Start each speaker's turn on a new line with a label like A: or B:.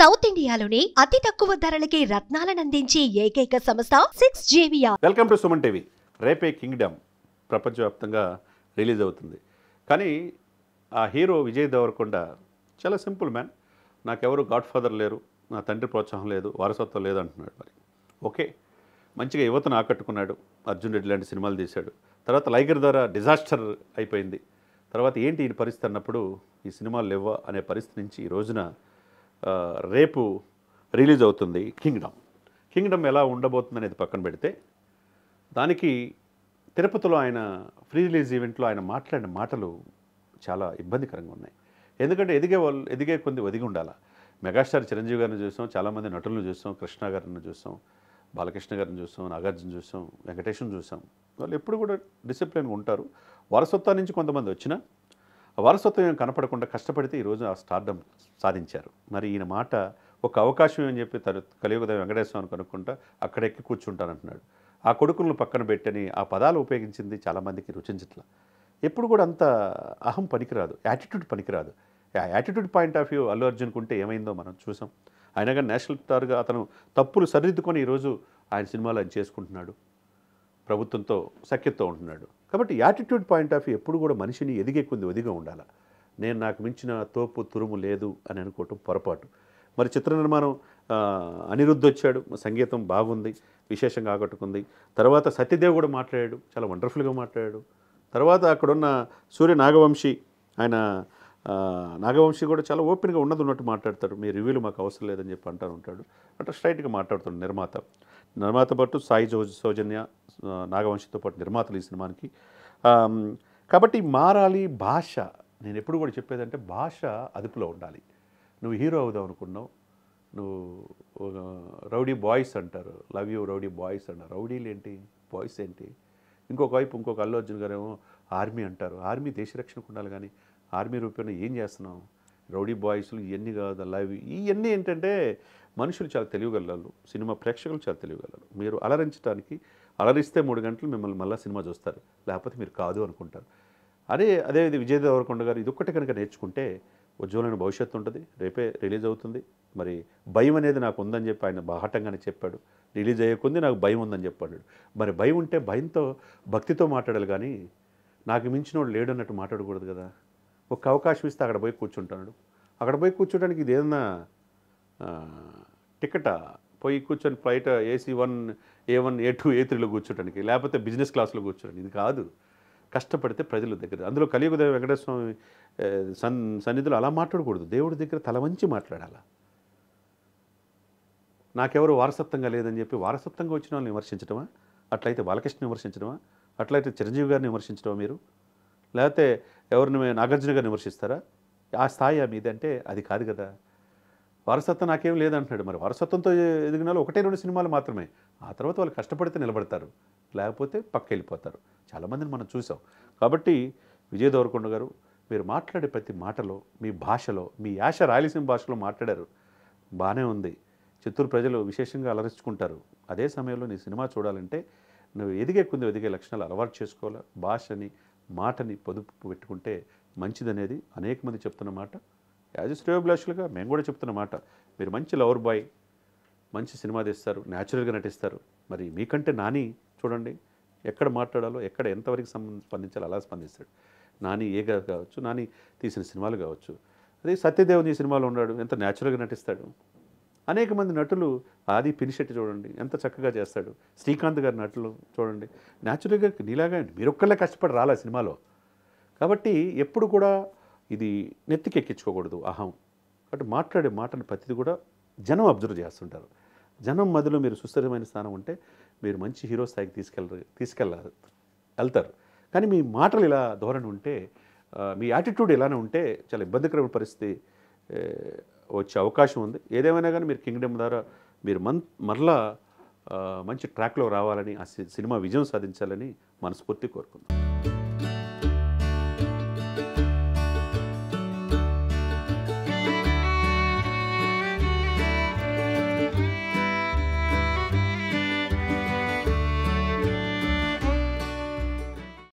A: South ఇండియాలోనే అతి తక్కువ ధరలకి రత్నాలనందించే ఏకైక సంస్థ 6JVR.
B: Welcome to Suman TV. రేపే కింగ్డమ్ ప్రపంచవ్యాప్తంగా రిలీజ్ అవుతుంది. కానీ ఆ హీరో విజయ్ దేవరకొండ చాలా సింపుల్ మ్యాన్. నాకెవరు గాడ్ ఫాదర్ లేరు, నా తండ్రి ప్రోత్సాహం లేదు, వారసత్వం లేదు అంటున్నాడు. మరి ఓకే, మంచిగా యువతను ఆకట్టుకున్నాడు. అర్జున్ రెడ్డి లాంటి సినిమాలు తీశాడు. తర్వాత లైగర్ ద్వారా డిజాస్టర్ అయిపోయింది. తర్వాత ఏంటి ఈ పరిస్థితి అన్నప్పుడు ఈ సినిమాలు లేవా అనే పరిస్థితి నుంచి ఈ రోజున రేపు రిలీజ్ అవుతుంది కింగ్డమ్. కింగ్డమ్ ఎలా ఉండబోతుంది అనేది పక్కన పెడితే, దానికి తిరుపతిలో ఆయన ఫ్రీ రిలీజ్ ఈవెంట్లో ఆయన మాట్లాడిన మాటలు చాలా ఇబ్బందికరంగా ఉన్నాయి. ఎందుకంటే ఎదిగే కొద్ది ఒదిగి ఉండాలి. మెగాస్టార్ చిరంజీవి గారిని చూసాం, చాలామంది నటులను చూసాం, కృష్ణ గారిని చూసాం, బాలకృష్ణ గారిని చూసాం, నాగార్జున చూసాం, వెంకటేశ్వరం చూసాం. వాళ్ళు ఎప్పుడు కూడా డిసిప్లిన్గా ఉంటారు. వారసత్వం నుంచి కొంతమంది వచ్చినా ఆ వారసత్వం ఏం కనపడకుండా కష్టపడితే ఈరోజు ఆ స్టార్డమ్ సాధించారు. మరి ఈయన మాట ఒక అవకాశం అని చెప్పి కలియుగ వెంకటేశ్వరం కనుక్కుంటా అక్కడ ఎక్కి కూర్చుంటానంటున్నాడు. ఆ కొడుకులను పక్కన పెట్టని ఆ పదాలు ఉపయోగించింది చాలామందికి రుచించట్లా. ఎప్పుడు కూడా అంత అహం పనికిరాదు, యాటిట్యూడ్ పనికిరాదు. ఆ attitude point of view Allu అర్జున్కి ఉంటే ఏమైందో మనం చూసాం. ఆయన కానీ నేషనల్ స్టార్గా అతను తప్పులు సరిదిద్దుకొని ఈరోజు ఆయన సినిమాలు ఆయన చేసుకుంటున్నాడు, ప్రభుత్వంతో సఖ్యతతో ఉంటున్నాడు. కాబట్టి యాటిట్యూడ్ పాయింట్ ఆఫ్ వ్యూ ఎప్పుడు కూడా మనిషిని ఎదిగే కొద్ది ఒదిగా ఉండాలి. నేను నాకు మించిన తోపు తురుము లేదు అని అనుకోవటం పొరపాటు. మరి చిత్ర నిర్మాణం అనిరుద్ధ్ వచ్చాడు, సంగీతం బాగుంది, విశేషంగా ఆకట్టుకుంది. తర్వాత సత్యదేవ్ కూడా మాట్లాడాడు, చాలా వండర్ఫుల్గా మాట్లాడాడు. తర్వాత అక్కడున్న సూర్య నాగవంశీ, ఆయన నాగవంశీ కూడా చాలా ఓపెన్గా ఉన్నట్టు మాట్లాడతాడు. మీ రివ్యూలు మాకు అవసరం లేదని చెప్పి అంటూ ఉంటాడు. అంటే స్ట్రైట్గా మాట్లాడుతాడు నిర్మాత పాటు సాయి సౌజన్య, నాగవంశీతో పాటు నిర్మాతలు ఈ సినిమానికి. కాబట్టి మారాలి భాష. నేను ఎప్పుడు కూడా చెప్పేదంటే భాష అదుపులో ఉండాలి. నువ్వు హీరో అవుదాం అనుకున్నావు, నువ్వు రౌడీ బాయ్స్ అంటారు, లవ్ యూ రౌడీ బాయ్స్ అంటారు. రౌడీలు ఏంటి, బాయ్స్ ఏంటి? ఇంకొక వైపు ఇంకొక అల్లు అర్జున్ గారేమో ఆర్మీ అంటారు. ఆర్మీ దేశ రక్షణకు ఉండాలి, కానీ ఆర్మీ రూపంలో ఏం చేస్తున్నావు? రౌడీ బాయ్స్లు ఇవన్నీ కాదు, లవ్ ఇవన్నీ ఏంటంటే మనుషులు చాలా తెలియగలరు, సినిమా ప్రేక్షకులు చాలా తెలియగలరు. మీరు అలరించడానికి అలరిస్తే 3 గంటలు మిమ్మల్ని మళ్ళీ సినిమా చూస్తారు, లేకపోతే మీరు కాదు అనుకుంటారు. అదే ఇది విజయ్ దేవరకొండ గారు ఇదొక్కటి కనుక నేర్చుకుంటే ఉజ్వలమైన భవిష్యత్తు ఉంటుంది. రేపే రిలీజ్ అవుతుంది. మరి భయం అనేది నాకు ఉందని చెప్పి ఆయన బాహటంగానే చెప్పాడు. రిలీజ్ అయ్యే కొద్ది నాకు భయం ఉందని చెప్పాడు. మరి భయం ఉంటే భయంతో భక్తితో మాట్లాడాలి, కానీ నాకు మించినోడు లేడు అన్నట్టు మాట్లాడకూడదు కదా. ఒక అవకాశం ఇస్తే అక్కడ పోయి కూర్చుంటాడు. అక్కడ పోయి కూర్చోడానికి ఇది ఏదన్నా టికెటా? పోయి కూర్చొని ఫ్లైట్ AC1, A1, A2, A3లో కూర్చోడానికి, లేకపోతే బిజినెస్ క్లాస్లో కూర్చోడానికి. ఇది కాదు. కష్టపడితే ప్రజల దగ్గర, అందులో కలియుగ వెంకటేశ్వర స్వామి సన్నిధిలో అలా మాట్లాడకూడదు. దేవుడి దగ్గర తల వంచి మాట్లాడాలా. నాకెవరు వారసత్వంగా లేదని చెప్పి వారసత్వంగా వచ్చిన వాళ్ళని విమర్శించడమా? అట్లయితే బాలకృష్ణ విమర్శించడమా? అట్లయితే చిరంజీవి గారిని విమర్శించడమా మీరు? లేకపోతే ఎవరిని నాగార్జున గారిని విమర్శిస్తారా? ఆ స్థాయి మీది అంటే అది కాదు కదా. వారసత్వం నాకేం లేదంటున్నాడు. మరి వారసత్వంతో ఎదిగిన వాళ్ళు 1-2 సినిమాలు మాత్రమే. ఆ తర్వాత వాళ్ళు కష్టపడితే నిలబడతారు, లేకపోతే పక్క వెళ్ళిపోతారు. చాలామందిని మనం చూసాం. కాబట్టి విజయ్ దేవరకొండ గారు, మీరు మాట్లాడే ప్రతి మాటలో, మీ భాషలో, మీ యాస రాయలసీమ భాషలో మాట్లాడారు, బాగానే ఉంది. చిత్తూరు ప్రజలు విశేషంగా అలరించుకుంటారు. అదే సమయంలో నీ సినిమా చూడాలంటే నువ్వు ఎదిగే లక్షణాలు అలవాటు చేసుకోవాలి. భాషని, మాటని పొదుపు పెట్టుకుంటే మంచిదనేది అనేక మంది చెప్తున్న మాట. యాజ్ శ్రేయోభిలాషులుగా మేము కూడా చెప్తున్న మాట. మీరు మంచి లవర్ బాయ్, మంచి సినిమా తీస్తారు, న్యాచురల్గా నటిస్తారు. మరి మీకంటే నాని చూడండి, ఎక్కడ మాట్లాడాలో, ఎక్కడ ఎంతవరకు స్పందించాలో అలా స్పందిస్తాడు. నాని ఏగా కావచ్చు, నాని తీసిన సినిమాలు కావచ్చు. అదే సత్యదేవ్ ఈ సినిమాలో ఉన్నాడు, ఎంత న్యాచురల్గా నటిస్తాడు. అనేక మంది నటులు, ఆది పినిశెట్టి చూడండి ఎంత చక్కగా చేస్తాడు. శ్రీకాంత్ గారి నటులు చూడండి, న్యాచురల్గా నీలాగా మీరొక్కళ్ళే కష్టపడి రాలే సినిమాలో. కాబట్టి ఎప్పుడు కూడా ఇది నెత్తికెక్కించుకోకూడదు అహం. కాబట్టి మాట్లాడే మాటలు ప్రతిదీ కూడా జనం అబ్జర్వ్ చేస్తుంటారు. జనం మధ్యలో మీరు సుస్థిరమైన స్థానం ఉంటే మీరు మంచి హీరో స్థాయికి వెళ్తారు. కానీ మీ మాటలు ఇలా ధోరణి ఉంటే, మీ యాటిట్యూడ్ ఇలానే ఉంటే చాలా ఇబ్బందికరమైన పరిస్థితి వచ్చే అవకాశం ఉంది. ఏదేమైనా కానీ మీరు కింగ్డమ్ ద్వారా మీరు మరలా మంచి ట్రాక్లో రావాలని, ఆ సినిమా విజయం సాధించాలని మనస్ఫూర్తి కోరుకుందాం.